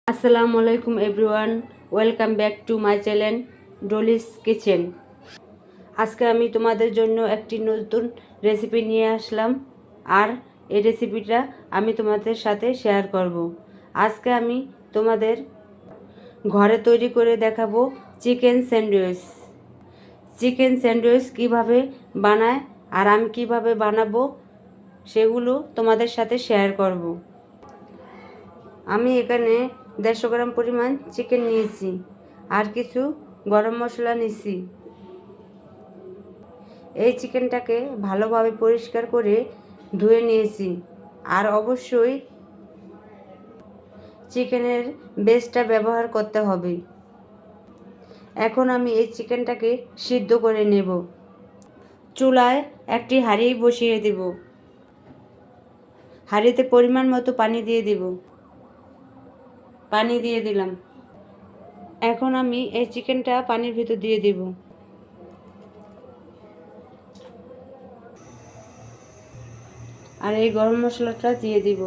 আসসালামু আলাইকুম everyone, welcome back to my channel Dolly's kitchen. আজকে আমি তোমাদের জন্য একটি নতুন রেসিপি নিয়ে আসলাম, আর এই রেসিপিটা আমি তোমাদের সাথে শেয়ার করব। আজকে আমি তোমাদের ঘরে তৈরি করে দেখাবো চিকেন স্যান্ডউইচ। চিকেন স্যান্ডউইচ কীভাবে বানায় আর আমি কিভাবে বানাবো সেগুলো তোমাদের সাথে শেয়ার করব। আমি এখানে 150 গ্রাম পরিমাণ চিকেন নিয়েছি, আর কিছু গরম মশলা নিয়েছি। এই চিকেনটাকে ভালোভাবে পরিষ্কার করে ধুয়ে নিয়েছি, আর অবশ্যই চিকেনের বেসটা ব্যবহার করতে হবে। এখন আমি এই চিকেনটাকে সিদ্ধ করে নেব। চুলায় একটি হাঁড়ি বসিয়ে দেব। হাঁড়িতে পরিমাণ মতো পানি দিয়ে দেব। পানি দিয়ে দিলাম। এখন আমি এই চিকেনটা পানির ভিতর দিয়ে দেব। আর এই গরম মশলাটা দিয়ে দিব।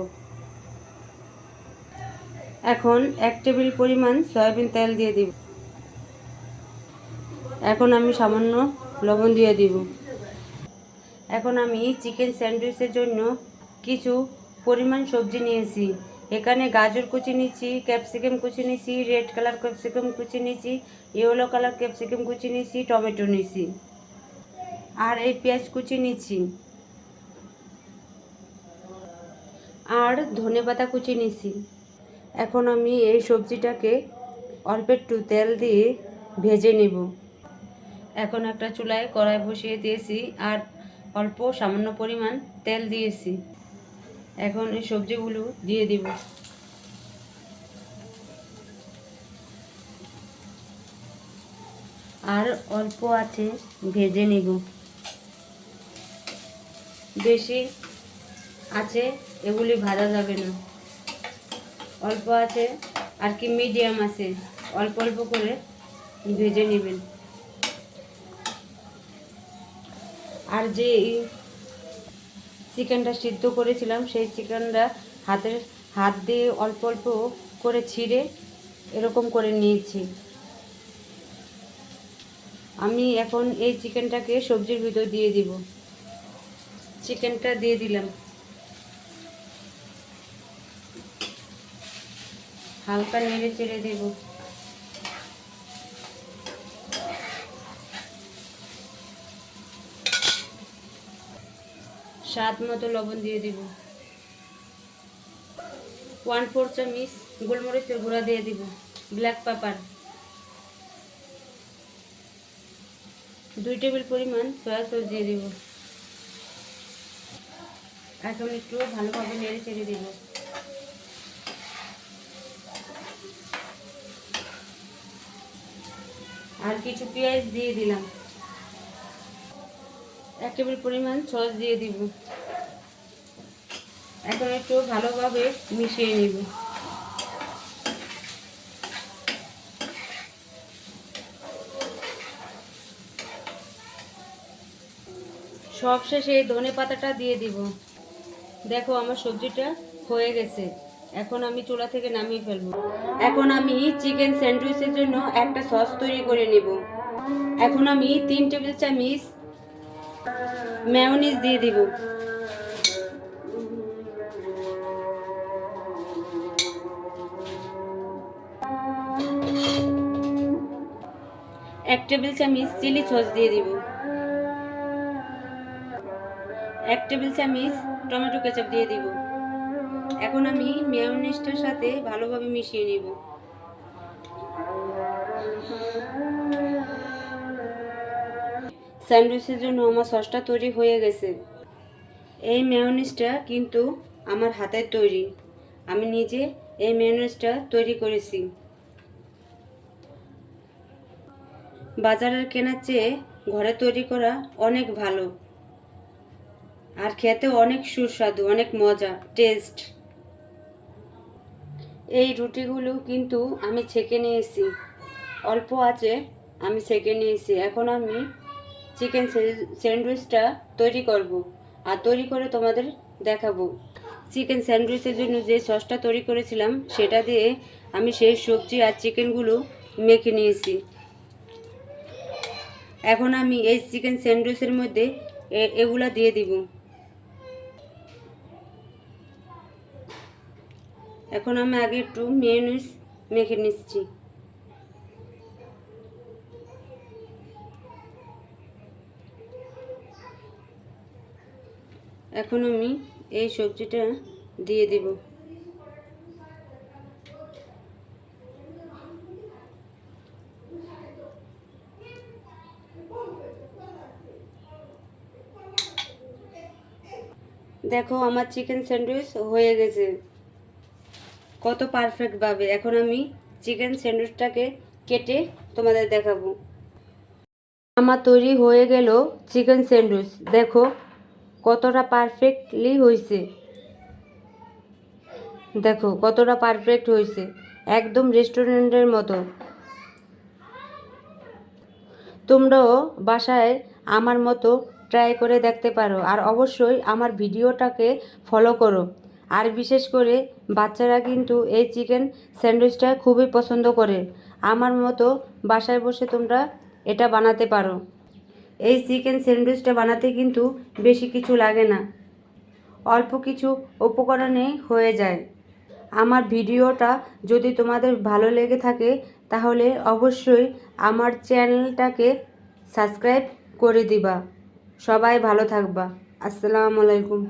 এখন 1 টেবিল পরিমাণ সয়াবিন তেল দিয়ে দিব। এখন আমি সামান্য লবণ দিয়ে দিব। এখন আমি চিকেন স্যান্ডউইচের জন্য কিছু পরিমাণ সবজি নিয়েছি। এখানে গাজর কুচি নিয়েছি, ক্যাপসিকাম কুচি নিয়েছি, রেড কালার ক্যাপসিকাম কুচি নিয়েছি, ইয়েলো কালার ক্যাপসিকাম কুচি নিয়েছি, টমেটো নিয়েছি, আর এই পেঁয়াজ কুচি নিয়েছি, আর ধনেপাতা কুচি নিয়েছি। এখন আমি এই সবজিটাকে অল্প একটু তেল দিয়ে ভেজে নেব। এখন একটা চুলায় কড়াই বসিয়ে দিয়েছি, আর অল্প সামান্য পরিমাণ তেল দিয়েছি। এখন এই সবজিগুলো দিয়ে দিব। আর অল্প আছে ভেজে নেব। বেশি আছে এগুলি ভাজা যাবে না। অল্প আছে আর কি মিডিয়াম আছে, অল্প অল্প করে ভেজে নেবেন। আর যে চিকেনটা সিদ্ধ করেছিলাম সেই চিকেনটা হাত দিয়ে অল্প অল্প করে ছিঁড়ে এরকম করে নিয়েছি। আমি এখন এই চিকেনটাকে সবজির ভিতর দিয়ে দিব। চিকেনটা দিয়ে দিলাম। হালকা নেড়ে চেড়ে দেব। স্বাদ মতো লবণ দিয়ে দিব। 1/4 চামচ গোলমরিচের গুঁড়া দিয়ে দিব। ব্ল্যাক পেপার, 2 টেবিল পরিমাণ সয়া সস দিয়ে দিব। এখন একটু ভালোভাবে নেড়ে চেড়ে দিব। আর কিছু পেঁয়াজ দিয়ে দিলাম। 1 টেবিল পরিমাণ সস দিয়ে দিব। এখন একটু ভালোভাবে মিশিয়ে নিব। সবশেষে ধনে পাতাটা দিয়ে দিব। দেখো আমার সবজিটা হয়ে গেছে। এখন আমি চুলা থেকে নামিয়ে ফেলবো। এখন আমি চিকেন স্যান্ডউইচের জন্য একটা সস তৈরি করে নেব। এখন আমি 3 টেবিল চামচ মেয়োনিজ দিয়ে দিব। 1 টেবিল চামচ চিলি সস দিয়ে দিব। 1 টেবিল চামচ টমেটো কেচাপ দিয়ে দিব। এখন আমি মেয়োনিজটার সাথে ভালোভাবে মিশিয়ে নিব। স্যান্ডউইচের জন্য আমার সসটা তৈরি হয়ে গেছে। এই মেয়োনিজটা কিন্তু আমার হাতের তৈরি। আমি নিজে এই মেয়োনিজটা তৈরি করেছি। বাজারের কেনার চেয়ে ঘরে তৈরি করা অনেক ভালো, আর খেতে অনেক সুস্বাদু, অনেক মজা, টেস্ট। এই রুটিগুলো কিন্তু আমি ছেঁকে নিয়েছি, অল্প আছে আমি ছেঁকে নিয়েছি। এখন আমি চিকেন স্যান্ডউইচটা তৈরি করব, আর তৈরি করে তোমাদের দেখাবো। চিকেন স্যান্ডউইচের জন্য যে সসটা তৈরি করেছিলাম সেটা দিয়ে আমি সেই সবজি আর চিকেনগুলো মেখে নিয়েছি। এখন আমি এই চিকেন স্যান্ডউইচের মধ্যে এগুলা দিয়ে দিব। এখন আমি আগে একটু মেয়োনিজ মেখে নিচ্ছি। এখন আমি এই সবজিটা দিয়ে দিব। দেখো আমার চিকেন স্যান্ডউইচ হয়ে গেছে কত পারফেক্টভাবে। এখন আমি চিকেন স্যান্ডউইচটাকে কেটে তোমাদের দেখাবো। আমার তৈরি হয়ে গেল চিকেন স্যান্ডউইচ। দেখো কতটা পারফেক্টলি হয়েছে, দেখো কতটা পারফেক্ট হয়েছে, একদম রেস্টুরেন্টের মতো। তোমরাও বাসায় আমার মতো ট্রাই করে দেখতে পারো, আর অবশ্যই আমার ভিডিওটাকে ফলো করো। আর বিশেষ করে বাচ্চারা কিন্তু এই চিকেন স্যান্ডউইচটা খুবই পছন্দ করে। আমার মতো বাসায় বসে তোমরা এটা বানাতে পারো। এই চিকেন স্যান্ডউইচটা বানাতে কিন্তু বেশি কিছু লাগে না, অল্প কিছু উপকরণে হয়ে যায়। আমার ভিডিওটা যদি তোমাদের ভালো লেগে থাকে তাহলে অবশ্যই আমার চ্যানেলটাকে সাবস্ক্রাইব করে দিবা। সবাই ভালো থাকবা। আসসালামু আলাইকুম।